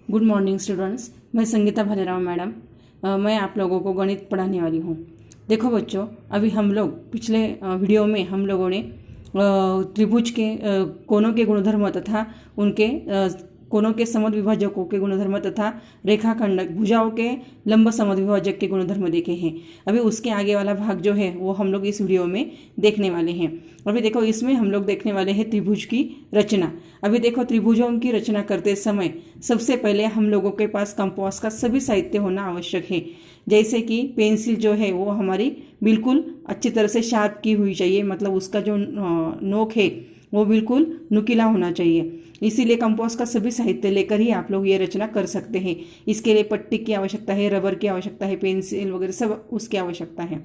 Good morning students. मैं Sangeeta Bhalerao madam. मैं आप लोगों को गणित पढ़ाने वाली हूँ। देखो बच्चों, अभी हम लोग पिछले वीडियो में हम लोगों ने त्रिभुज के कोणों के गुणधर्म तथा उनके कोणों के समद्विभाजकों के गुणधर्म तथा रेखाखंड भुजाओं के लंब समद्विभाजक के गुणधर्म देखे हैं। अभी उसके आगे वाला भाग जो है वो हम लोग इस वीडियो में देखने वाले हैं। अभी देखो, इसमें हम लोग देखने वाले हैं त्रिभुज की रचना। अभी देखो, त्रिभुजों की रचना करते समय सबसे पहले हम लोगों के पास कंपास का सभी साहित्य होना आवश्यक है। जैसे कि पेंसिल जो है वो हमारी बिल्कुल अच्छी तरह से शार्प की हुई चाहिए, मतलब उसका जो नोक है वो बिल्कुल नुकीला होना चाहिए। इसीलिए कंपास का सभी साहित्य लेकर ही आप लोग ये रचना कर सकते हैं। इसके लिए पट्टी की आवश्यकता है, रबर की आवश्यकता है, पेंसिल वगैरह सब उसकी आवश्यकता है।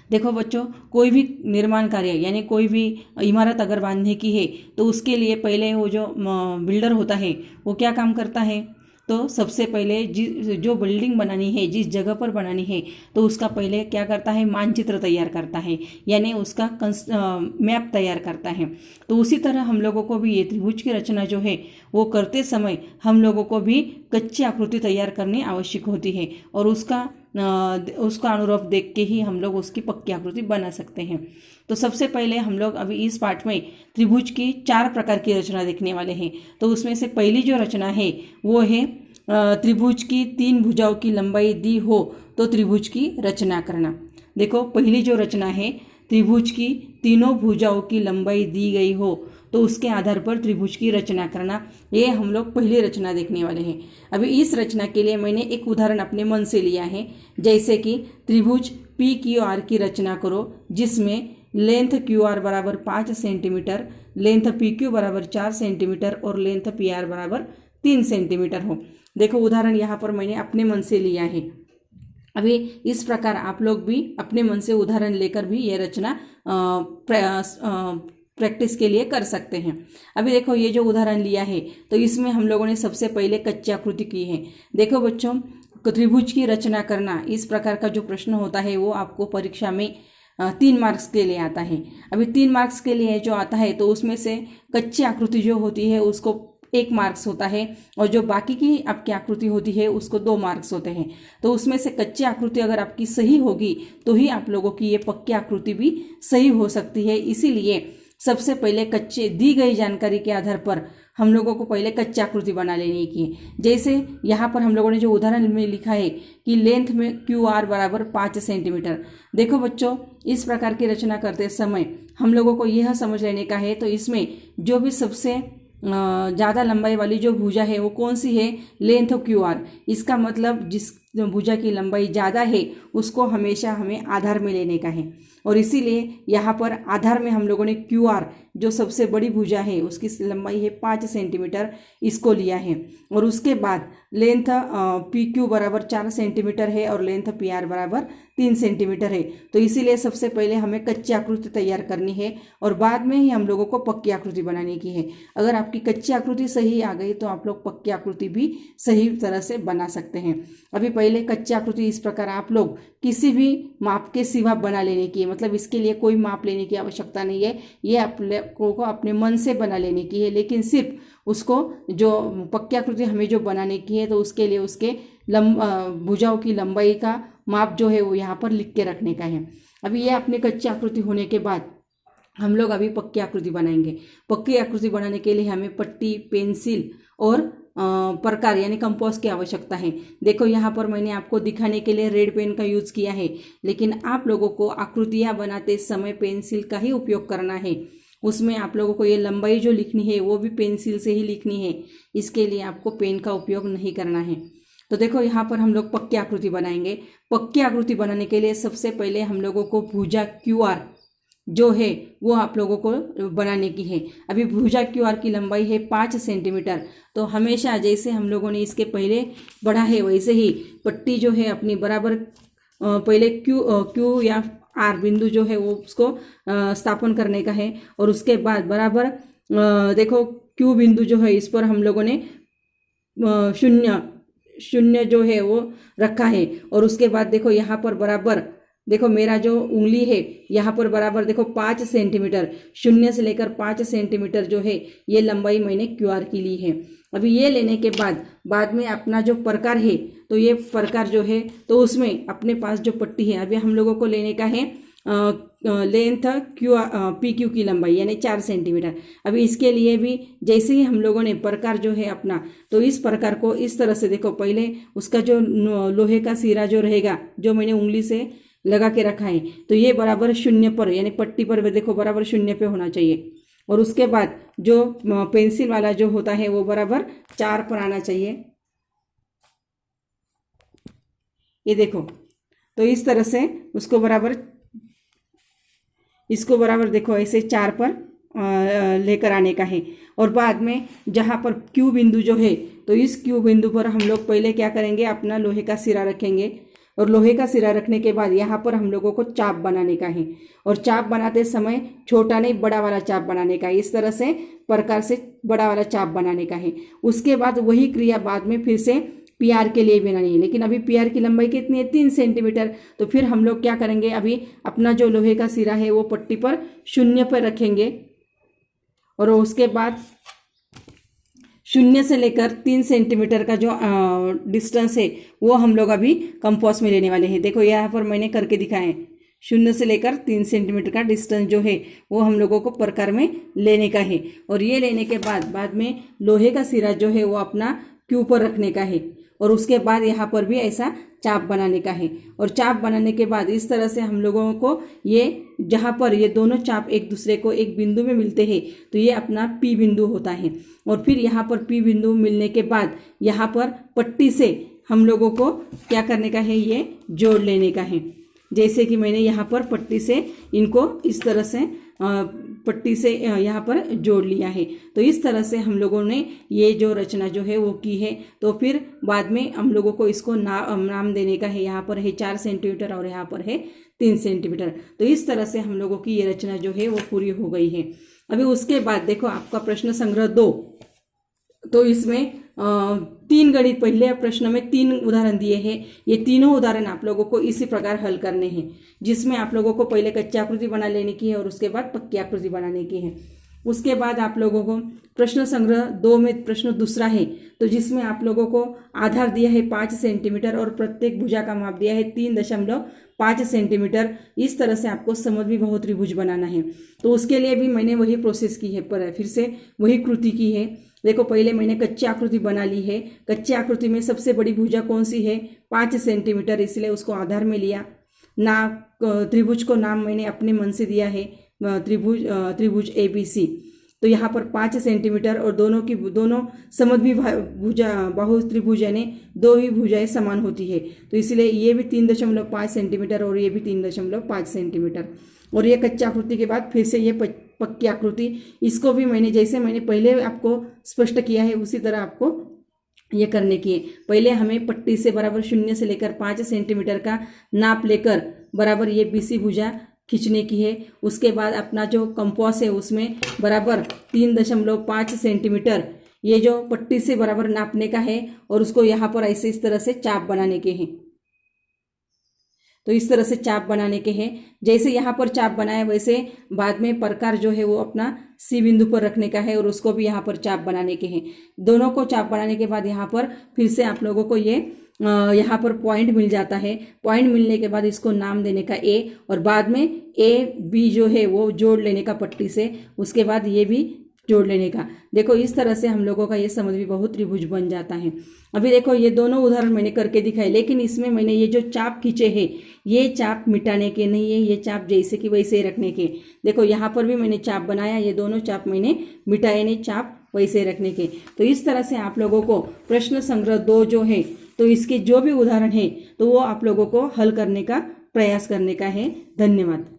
देखो बच्चों, कोई भी निर्माण कार्य यानी कोई भी इमारत अगर बांधने की है तो उसके लिए पहले वो जो बिल्डर होता है वो क्या काम करता है, तो सबसे पहले जो बिल्डिंग बनानी है, जिस जगह पर बनानी है, तो उसका पहले क्या करता है, मानचित्र तैयार करता है, यानी उसका मैप तैयार करता है। तो उसी तरह हम लोगों को भी ये त्रिभुज की रचना जो है वो करते समय हम लोगों को भी कच्ची आकृति तैयार करनी आवश्यक होती है, और उसका अनुरूप देख के ही हम लोग उसकी पक्की आकृति बना सकते हैं। तो सबसे पहले हम लोग अभी इस पार्ट में त्रिभुज की 4 प्रकार की रचना देखने वाले हैं। तो उसमें से पहली जो रचना है वो है त्रिभुज की 3 भुजाओं की लंबाई दी हो तो त्रिभुज की रचना करना। देखो, पहली जो रचना है, त्रिभुज की तीनों भुजाओं की लंबाई दी गई हो तो उसके आधार पर त्रिभुज की रचना करना, ये हम लोग पहली रचना देखने वाले हैं। अभी इस रचना के लिए मैंने एक उदाहरण अपने मन से लिया है, जैसे कि त्रिभुज पी क्यू आर की रचना करो, जिसमें लेंथ क्यू आर बराबर 5 सेंटीमीटर, लेंथ पी क्यू बराबर 4 सेंटीमीटर और लेंथ पी आर बराबर 3 सेंटीमीटर हो। देखो, उदाहरण यहाँ पर मैंने अपने मन से लिया है। अभी इस प्रकार आप लोग भी अपने मन से उदाहरण लेकर भी ये रचना प्रैक्टिस के लिए कर सकते हैं। अभी देखो, ये जो उदाहरण लिया है तो इसमें हम लोगों ने सबसे पहले कच्ची आकृति की है। देखो बच्चों, त्रिभुज की रचना करना, इस प्रकार का जो प्रश्न होता है वो आपको परीक्षा में 3 मार्क्स के लिए आता है। अभी 3 मार्क्स के लिए जो आता है तो उसमें से कच्ची आकृति जो होती है उसको 1 मार्क्स होता है, और जो बाकी की आपकी आकृति होती है उसको 2 मार्क्स होते हैं। तो उसमें से कच्ची आकृति अगर आपकी सही होगी तो ही आप लोगों की ये पक्की आकृति भी सही हो सकती है। इसीलिए सबसे पहले कच्चे दी गई जानकारी के आधार पर हम लोगों को पहले कच्ची आकृति बना लेनी की है। जैसे यहाँ पर हम लोगों ने जो उदाहरण में लिखा है कि लेंथ में क्यू आर बराबर 5 सेंटीमीटर। देखो बच्चों, इस प्रकार की रचना करते समय हम लोगों को यह समझ लेने का है, तो इसमें जो भी सबसे ज़्यादा लंबाई वाली जो भुजा है वो कौन सी है, लेंथ क्यू आर। इसका मतलब जिस भुजा की लंबाई ज़्यादा है उसको हमेशा हमें आधार में लेने का है, और इसीलिए यहाँ पर आधार में हम लोगों ने क्यू आर जो सबसे बड़ी भुजा है उसकी लंबाई है 5 सेंटीमीटर, इसको लिया है। और उसके बाद लेंथ पी क्यू बराबर 4 सेंटीमीटर है और लेंथ पी आर बराबर 3 सेंटीमीटर है। तो इसीलिए सबसे पहले हमें कच्ची आकृति तैयार करनी है और बाद में ही हम लोगों को पक्की आकृति बनाने की है। अगर आपकी कच्ची आकृति सही आ गई तो आप लोग पक्की आकृति भी सही तरह से बना सकते हैं। अभी पहले कच्ची आकृति इस प्रकार आप लोग किसी भी माप के सिवा बना लेने की है, मतलब इसके लिए कोई माप लेने की आवश्यकता नहीं है, ये आप लोगों को अपने मन से बना लेने की है। लेकिन सिर्फ उसको जो पक्की आकृति हमें जो बनाने की है तो उसके लिए उसके भुजाओं की लंबाई का माप जो है वो यहाँ पर लिख के रखने का है। अभी ये अपनी कच्ची आकृति होने के बाद हम लोग अभी पक्की आकृति बनाएंगे। पक्की आकृति बनाने के लिए हमें पट्टी, पेंसिल और प्रकार यानी कंपास की आवश्यकता है। देखो, यहाँ पर मैंने आपको दिखाने के लिए रेड पेन का यूज़ किया है, लेकिन आप लोगों को आकृतियाँ बनाते समय पेंसिल का ही उपयोग करना है। उसमें आप लोगों को ये लंबाई जो लिखनी है वो भी पेंसिल से ही लिखनी है, इसके लिए आपको पेन का उपयोग नहीं करना है। तो देखो, यहाँ पर हम लोग पक्की आकृति बनाएंगे। पक्की आकृति बनाने के लिए सबसे पहले हम लोगों को भुजा क्यू आर जो है वो आप लोगों को बनाने की है। अभी भुजा क्यू आर की लंबाई है 5 सेंटीमीटर। तो हमेशा जैसे हम लोगों ने इसके पहले बढ़ा है वैसे ही पट्टी जो है अपनी बराबर पहले क्यू या आर बिंदु जो है वो उसको स्थापन करने का है, और उसके बाद बराबर देखो क्यू बिंदु जो है इस पर हम लोगों ने शून्य जो है वो रखा है, और उसके बाद देखो यहाँ पर बराबर देखो मेरा जो उंगली है यहाँ पर बराबर देखो 5 सेंटीमीटर, 0 से लेकर 5 सेंटीमीटर जो है ये लंबाई मैंने QR की ली है। अभी ये लेने के बाद में अपना जो प्रकार है, तो ये प्रकार जो है तो उसमें अपने पास जो पट्टी है, अभी हम लोगों को लेने का है लेंथ PQ की लंबाई यानी 4 सेंटीमीटर। अभी इसके लिए भी जैसे ही हम लोगों ने प्रकार जो है अपना, तो इस प्रकार को इस तरह से देखो, पहले उसका जो लोहे का सिरा जो रहेगा जो मैंने उंगली से लगा के रखा है, तो ये बराबर 0 पर यानी पट्टी पर देखो बराबर 0 पे होना चाहिए। और उसके बाद जो पेंसिल वाला जो होता है वो बराबर 4 पर आना चाहिए। ये देखो, तो इस तरह से उसको इसको बराबर देखो ऐसे 4 पर लेकर आने का है। और बाद में जहाँ पर Q बिंदु जो है, तो इस Q बिंदु पर हम लोग पहले क्या करेंगे, अपना लोहे का सिरा रखेंगे। और लोहे का सिरा रखने के बाद यहाँ पर हम लोगों को चाप बनाने का है। और चाप बनाते समय छोटा नहीं बड़ा वाला चाप बनाने का है, इस तरह से प्रकार से बड़ा वाला चाप बनाने का है। उसके बाद वही क्रिया बाद में फिर से PR के लिए बनानी है, लेकिन अभी PR की लंबाई कितनी है, 3 सेंटीमीटर। तो फिर हम लोग क्या करेंगे, अभी अपना जो लोहे का सिरा है वो पट्टी पर 0 पर रखेंगे। और उसके बाद 0 से लेकर 3 सेंटीमीटर का जो डिस्टेंस है वो हम लोग अभी कंपास में लेने वाले हैं। देखो यहाँ पर मैंने करके दिखाया है, 0 से लेकर 3 सेंटीमीटर का डिस्टेंस जो है वो हम लोगों को प्रकार में लेने का है। और ये लेने के बाद में लोहे का सिरा जो है वो अपना Q पर रखने का है। और उसके बाद यहाँ पर भी ऐसा चाप बनाने का है। और चाप बनाने के बाद इस तरह से हम लोगों को ये जहाँ पर ये दोनों चाप एक दूसरे को एक बिंदु में मिलते हैं, तो ये अपना P बिंदु होता है। और फिर यहाँ पर P बिंदु मिलने के बाद यहाँ पर पट्टी से हम लोगों को क्या करने का है, ये जोड़ लेने का है। जैसे कि मैंने यहाँ पर पट्टी से इनको इस तरह से पट्टी से यहाँ पर जोड़ लिया है। तो इस तरह से हम लोगों ने ये जो रचना जो है वो की है। तो फिर बाद में हम लोगों को इसको नाम देने का है। यहाँ पर है 4 सेंटीमीटर और यहाँ पर है 3 सेंटीमीटर। तो इस तरह से हम लोगों की ये रचना जो है वो पूरी हो गई है। अभी उसके बाद देखो आपका प्रश्न संग्रह 2, तो इसमें 3 गणित, पहले प्रश्न में 3 उदाहरण दिए हैं। ये तीनों उदाहरण आप लोगों को इसी प्रकार हल करने हैं, जिसमें आप लोगों को पहले कच्ची आकृति बना लेने की है और उसके बाद पक्की आकृति बनाने की है। उसके बाद आप लोगों को प्रश्न संग्रह 2 में प्रश्न दूसरा है, तो जिसमें आप लोगों को आधार दिया है 5 सेंटीमीटर और प्रत्येक भुजा का माप दिया है 3.5 सेंटीमीटर। इस तरह से आपको समद्विबाहु त्रिभुज बनाना है। तो उसके लिए भी मैंने वही प्रोसेस की है, पर फिर से वही कृति की है। देखो पहले मैंने कच्ची आकृति बना ली है। कच्ची आकृति में सबसे बड़ी भुजा कौन सी है, 5 सेंटीमीटर, इसलिए उसको आधार में लिया। त्रिभुज को नाम मैंने अपने मन से दिया है त्रिभुज ABC। तो यहाँ पर 5 सेंटीमीटर और दोनों समद्विबाहु त्रिभुज यानी 2 ही भुजाएं समान होती है, तो इसलिए ये भी 3.5 सेंटीमीटर और ये भी 3.5 सेंटीमीटर। और ये कच्ची आकृति के बाद फिर से ये पक्की आकृति, इसको भी मैंने जैसे मैंने पहले आपको स्पष्ट किया है उसी तरह आपको ये करने की है। पहले हमें पट्टी से बराबर 0 से लेकर 5 सेंटीमीटर का नाप लेकर बराबर ये BC भुजा खींचने की है। उसके बाद अपना जो कंपास है उसमें बराबर 3.5 सेंटीमीटर ये जो पट्टी से बराबर नापने का है और उसको यहाँ पर ऐसे इस तरह से चाप बनाने के हैं। तो इस तरह से चाप बनाने के हैं। जैसे यहाँ पर चाप बनाया वैसे बाद में प्रकार जो है वो अपना C बिंदु पर रखने का है और उसको भी यहाँ पर चाप बनाने के हैं। दोनों को चाप बनाने के बाद यहाँ पर फिर से आप लोगों को ये यहाँ पर पॉइंट मिल जाता है। पॉइंट मिलने के बाद इसको नाम देने का A और बाद में AB जो है वो जोड़ लेने का पट्टी से, उसके बाद ये भी जोड़ लेने का। देखो इस तरह से हम लोगों का ये समद्विबाहु त्रिभुज बन जाता है। अभी देखो ये दोनों उदाहरण मैंने करके दिखाए, लेकिन इसमें मैंने ये जो चाप खींचे हैं ये चाप मिटाने के नहीं है, ये चाप जैसे कि वैसे रखने के। देखो यहाँ पर भी मैंने चाप बनाया, ये दोनों चाप मैंने मिटाए नहीं, चाप वैसे रखने के। तो इस तरह से आप लोगों को प्रश्न संग्रह 2 जो है तो इसके जो भी उदाहरण है तो वो आप लोगों को हल करने का प्रयास करने का है। धन्यवाद।